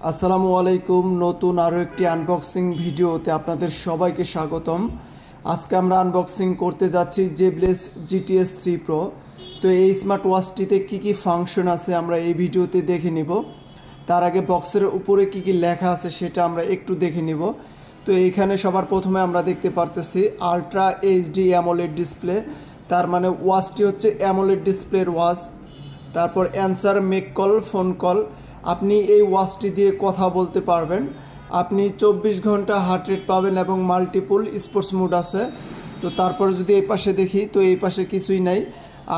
আসসালামু আলাইকুম। নতুন আরও একটি আনবক্সিং ভিডিওতে আপনাদের সবাইকে স্বাগতম। আজকে আমরা আনবক্সিং করতে যাচ্ছি জেবলেস GTS 3 Pro। তো এই স্মার্ট ওয়াচটিতে কী কী ফাংশন আছে আমরা এই ভিডিওতে দেখে নিব। তার আগে বক্সের উপরে কী কী লেখা আছে সেটা আমরা একটু দেখে নিব। তো এইখানে সবার প্রথমে আমরা দেখতে পারতেছি আলট্রা HD অ্যামোলেড ডিসপ্লে, তার মানে ওয়াচটি হচ্ছে অ্যামোলেড ডিসপ্লের ওয়াচ। তারপর answer make call, phone call, আপনি এই ওয়াচটি দিয়ে কথা বলতে পারবেন। আপনি 24 ঘন্টা হার্ট রেট পাবেন এবং মাল্টিপল স্পোর্টস মোড আছে। তো তারপরে যদি এই পাশে দেখি তো এই পাশে কিছুই নাই।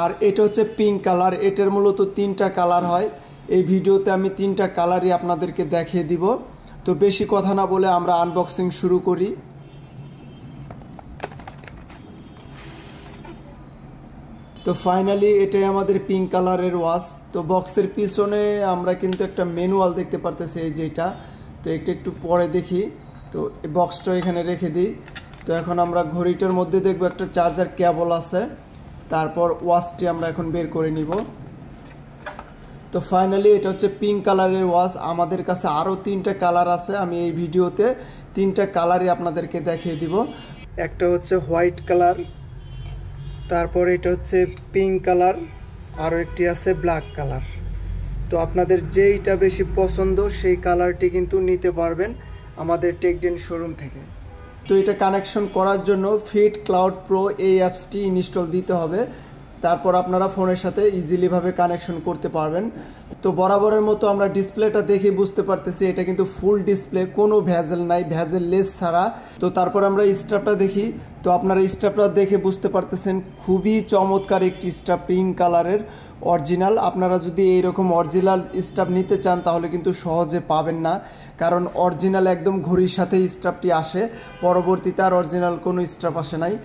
আর এটা হচ্ছে পিঙ্ক কালার, এটার মূলত 3টা কালার হয়। এই ভিডিওতে আমি 3টা কালারই আপনাদেরকে দেখিয়ে দিব। তো বেশি কথা না বলে আমরা আনবক্সিং শুরু করি। তো ফাইনালি এটাই আমাদের পিঙ্ক কালারের ওয়াচ। তো বক্সের পিছনে আমরা কিন্তু একটা ম্যানুয়াল দেখতে পারতেছি, এই যেটা। তো এটা একটু পরে দেখি। তো এই বক্সটা এখানে রেখে দিই। তো এখন আমরা ঘড়িটার মধ্যে দেখব একটা চার্জার কেবল আছে। তারপর ওয়াচটি আমরা এখন বের করে নিব। তো ফাইনালি এটা হচ্ছে পিঙ্ক কালারের ওয়াচ। আমাদের কাছে আরও 3টা কালার আছে, আমি এই ভিডিওতে 3টা কালারই আপনাদেরকে দেখিয়ে দিব। একটা হচ্ছে হোয়াইট কালার, তারপর এটা হচ্ছে পিঙ্ক কালার, আরও একটি আছে ব্ল্যাক কালার। তো আপনাদের যেইটা বেশি পছন্দ সেই কালারটি কিন্তু নিতে পারবেন আমাদের টেকডেন শোরুম থেকে। তো এটা কানেকশন করার জন্য ফিট ক্লাউড প্রো এই অ্যাপসটি ইনস্টল দিতে হবে। তারপর আপনারা ফোনের সাথে ইজিলিভাবে কানেকশন করতে পারবেন। তো বরাবরের মতো আমরা ডিসপ্লেটা দেখে বুঝতে পারতেছি এটা কিন্তু ফুল ডিসপ্লে, কোনো ভেজেল নাই, ভেজেল লেস ছাড়া। তো তারপর আমরা স্ট্রাপটা দেখি। তো আপনারা স্ট্রাপটা দেখে বুঝতে পারতেছেন খুবই চমৎকার একটি স্ট্রাপ, পিঙ্ক কালারের অরিজিনাল। আপনারা যদি এইরকম অরিজিনাল স্ট্রাপ নিতে চান তাহলে কিন্তু সহজে পাবেন না, কারণ অরিজিনাল একদম ঘড়ির সাথে স্ট্রাপটি আসে, পরবর্তীতে আর অরিজিনাল কোনো স্ট্রাপ আসে নাই।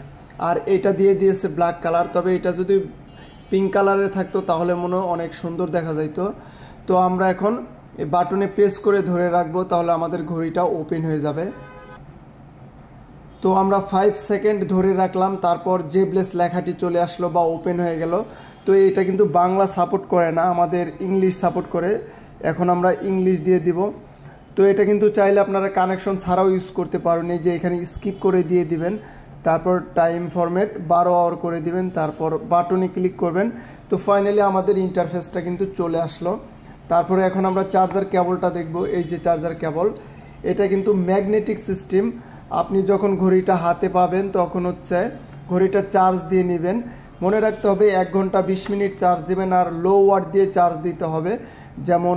আর এটা দিয়ে দিয়েছে ব্ল্যাক কালার, তবে এটা যদি পিঙ্ক কালারে থাকতো তাহলে মনে হয় অনেক সুন্দর দেখা যাইতো। তো আমরা এখন এই বাটনে প্রেস করে ধরে রাখবো, তাহলে আমাদের ঘড়িটা ওপেন হয়ে যাবে। তো আমরা 5 সেকেন্ড ধরে রাখলাম, তারপর জেবলেস লেখাটি চলে আসলো বা ওপেন হয়ে গেল। তো এটা কিন্তু বাংলা সাপোর্ট করে না, আমাদের ইংলিশ সাপোর্ট করে। এখন আমরা ইংলিশ দিয়ে দিব। তো এটা কিন্তু চাইলে আপনারা কানেকশন ছাড়াও ইউজ করতে পারেন, এই যে এখানে স্কিপ করে দিয়ে দিবেন। তারপর টাইম ফরম্যাট 12 আওয়ার করে দিবেন, তারপর বাটনে ক্লিক করবেন। তো ফাইনালি আমাদের ইন্টারফেসটা কিন্তু চলে আসলো। তারপরে এখন আমরা চার্জার কেবলটা দেখব। এই যে চার্জার কেবল, এটা কিন্তু ম্যাগনেটিক সিস্টেম। আপনি যখন ঘড়িটা হাতে পাবেন তখন হচ্ছে ঘড়িটা চার্জ দিয়ে নেবেন। মনে রাখতে হবে 1 ঘন্টা 20 মিনিট চার্জ দেবেন, আর লো ওয়াট দিয়ে চার্জ দিতে হবে। যেমন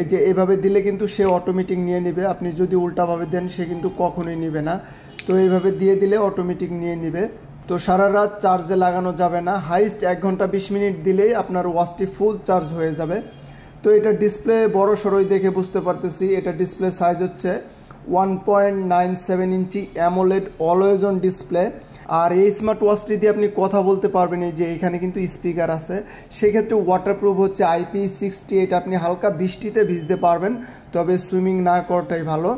এই যে এভাবে দিলে কিন্তু সে অটোমেটিক নিয়ে নেবে, আপনি যদি উল্টাভাবে দেন সে কিন্তু কখনোই নেবে না। তো এইভাবে দিয়ে দিলে অটোমেটিক নিয়ে নেবে। তো সারা রাত চার্জে লাগানো যাবে না, হাইস্ট 1 ঘন্টা 20 মিনিট দিলেই আপনার ওয়াচটি ফুল চার্জ হয়ে যাবে। তো এটা ডিসপ্লে বড় সড়ই দেখে বুঝতে পারতেছি। এটা ডিসপ্লে সাইজ হচ্ছে 1.97 ইঞ্চি অ্যামোলেড অলওয়েজ অন ডিসপ্লে। আর এই স্মার্ট ওয়াচটি দিয়ে আপনি কথা বলতে পারবেন। এই যে এখানে কিন্তু স্পিকার আছে, সেক্ষেত্রে ওয়াটারপ্রুফ হচ্ছে IP68। আপনি হালকা বৃষ্টিতে ভিজতে পারবেন, তবে সুইমিং না করাটাই ভালো।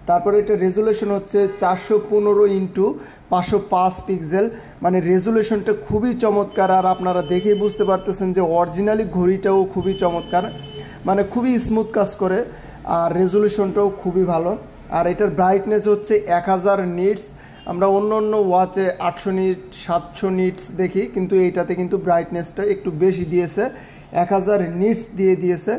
তারপরে এটা রেজুলেশন হচ্ছে 415x505 পিক্সেল, মানে রেজুলেশনটা খুবই চমৎকার। আর আপনারা দেখেই বুঝতে পারতেছেন যে অরিজিনালি ঘড়িটাও খুবই চমৎকার, মানে খুবই স্মুথ কাজ করে, আর রেজুলেশনটাও খুবই ভালো। আর এটার ব্রাইটনেস হচ্ছে 1000 নিটস। আমরা অন্য অন্য ওয়াচে 800 নিট 700 নিটস দেখি, কিন্তু এইটাতে কিন্তু ব্রাইটনেসটা একটু বেশি দিয়েছে, 1000 নিটস দিয়ে দিয়েছে।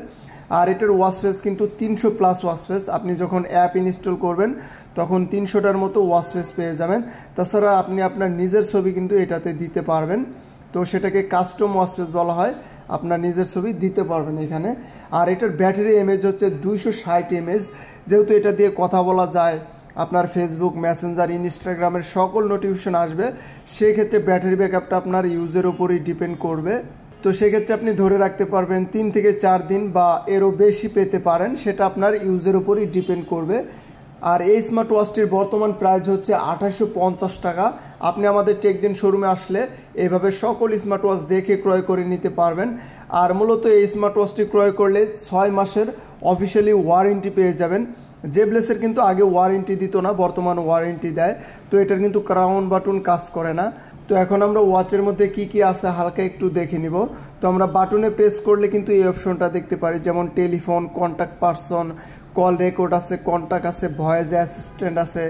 আর এটার ওয়াচ ফেস কিন্তু 300+ ওয়াচ ফেস। আপনি যখন অ্যাপ ইনস্টল করবেন তখন 300টার মতো ওয়াচ ফেস পেয়ে যাবেন। তাছাড়া আপনি আপনার নিজের ছবি কিন্তু এটাতে দিতে পারবেন। তো সেটাকে কাস্টম ওয়াচ ফেস বলা হয়, আপনার নিজের ছবি দিতে পারবেন এখানে। আর এটার ব্যাটারি এমএএইচ হচ্ছে 260 mAh। যেহেতু এটা দিয়ে কথা বলা যায়, আপনার ফেসবুক, মেসেঞ্জার, ইনস্টাগ্রামের সকল নোটিফিকেশন আসবে, সেক্ষেত্রে ব্যাটারি ব্যাকআপটা আপনার ইউজের উপরই ডিপেন্ড করবে। তো সেক্ষেত্রে আপনি ধরে রাখতে পারবেন 3 থেকে 4 দিন বা এরও বেশি পেতে পারেন, সেটা আপনার ইউজের উপরই ডিপেন্ড করবে। আর এই স্মার্ট ওয়াচটির বর্তমান প্রাইস হচ্ছে 2850 টাকা। আপনি আমাদের টেকডেন শোরুমে আসলে এইভাবে সকল স্মার্ট ওয়াচ দেখে ক্রয় করে নিতে পারবেন। আর মূলত এই স্মার্ট ওয়াচটি ক্রয় করলে 6 মাসের অফিসিয়ালি ওয়ারেন্টি পেয়ে যাবেন। জেবলেসের কিন্তু আগে ওয়ারেন্টি দিত না, বর্তমান ওয়ারেন্টি দেয়। তো এটার কিন্তু ক্রাউন বাটন কাজ করে না। তো এখন আমরা ওয়াচের মধ্যে কি কি আছে হালকা একটু দেখে নিব। তো আমরা বাটনে প্রেস করলে কিন্তু এই অপশনটা দেখতে পারি, যেমন telephone, contact person, call record আছে, কন্ট্যাক্ট আছে, ভয়েস অ্যাসিস্ট্যান্ট আছে,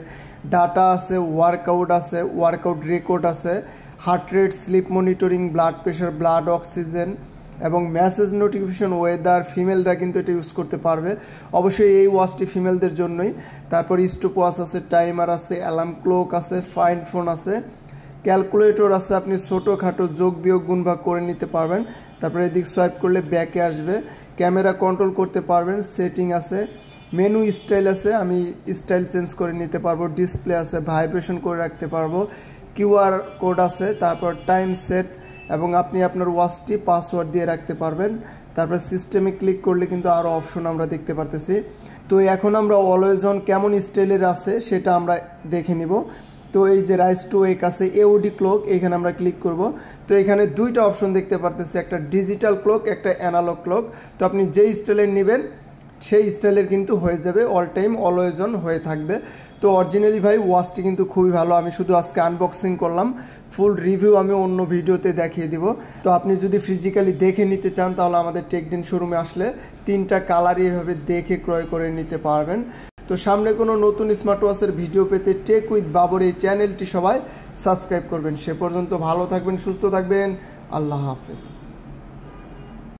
ডাটা আছে, ওয়ার্কআউট রেকর্ড আছে, heart rate, slip monitoring, blood pressure, blood oxygen এবং মেসেজ নোটিফিকেশন, ওয়েদার। ফিমেলরা কিন্তু এটা ইউজ করতে পারবে, অবশ্যই এই ওয়াচটি ফিমেলদের জন্যই। তারপর স্টপ ওয়াচ আছে, টাইমার আছে, অ্যালার্ম ক্লক আছে, ফাইন্ড ফোন আছে, ক্যালকুলেটর আছে, আপনি ছোটোখাটো যোগ বিয়োগ গুণভাগ করে নিতে পারবেন। তারপরে এদিক সোয়াইপ করলে ব্যাকে আসবে, ক্যামেরা কন্ট্রোল করতে পারবেন, সেটিং আছে, মেনু স্টাইল আছে, আমি স্টাইল চেঞ্জ করে নিতে পারবো, ডিসপ্লে আছে, ভাইব্রেশন করে রাখতে পারবো, কিউআর কোড আছে, তারপর টাইম সেট এবং আপনি আপনার ওয়াচটি পাসওয়ার্ড দিয়ে রাখতে পারবেন। তারপর সিস্টেমে ক্লিক করলে কিন্তু আরও অপশন আমরা দেখতে পারতেছি। তো এখন আমরা অলওয়েজ অন কেমন স্টাইলের আছে সেটা আমরা দেখে নিব। তো এই যে রাইজ টু ওয়েক আছে, এওডি ক্লক, এখানে আমরা ক্লিক করব। তো এখানে দুইটা অপশন দেখতে পারতেছি, একটা ডিজিটাল ক্লক, একটা অ্যানালগ ক্লক। তো আপনি যেই স্টাইলের নেবেন সেই স্টাইলের কিন্তু হয়ে যাবে, অল টাইম অলওয়েজ অন হয়ে থাকবে। তো অরিজিনালি ভাই ওয়াচটি কিন্তু খুবই ভালো, আমি শুধু আজকে আনবক্সিং করলাম, ফুল রিভিউ আমি অন্য ভিডিওতে দেখিয়ে দিব। তো আপনি যদি ফিজিক্যালি দেখে নিতে চান তাহলে আমাদের টেকডেন শোরুমে আসলে 3টা কালারই এভাবে দেখে ক্রয় করে নিতে পারবেন। তো সামনে কোনো নতুন স্মার্ট ওয়াচের ভিডিও পেতে টেক উইথ বাবর এই চ্যানেলটি সবাই সাবস্ক্রাইব করবেন। সে পর্যন্ত ভালো থাকবেন, সুস্থ থাকবেন, আল্লাহ হাফেজ।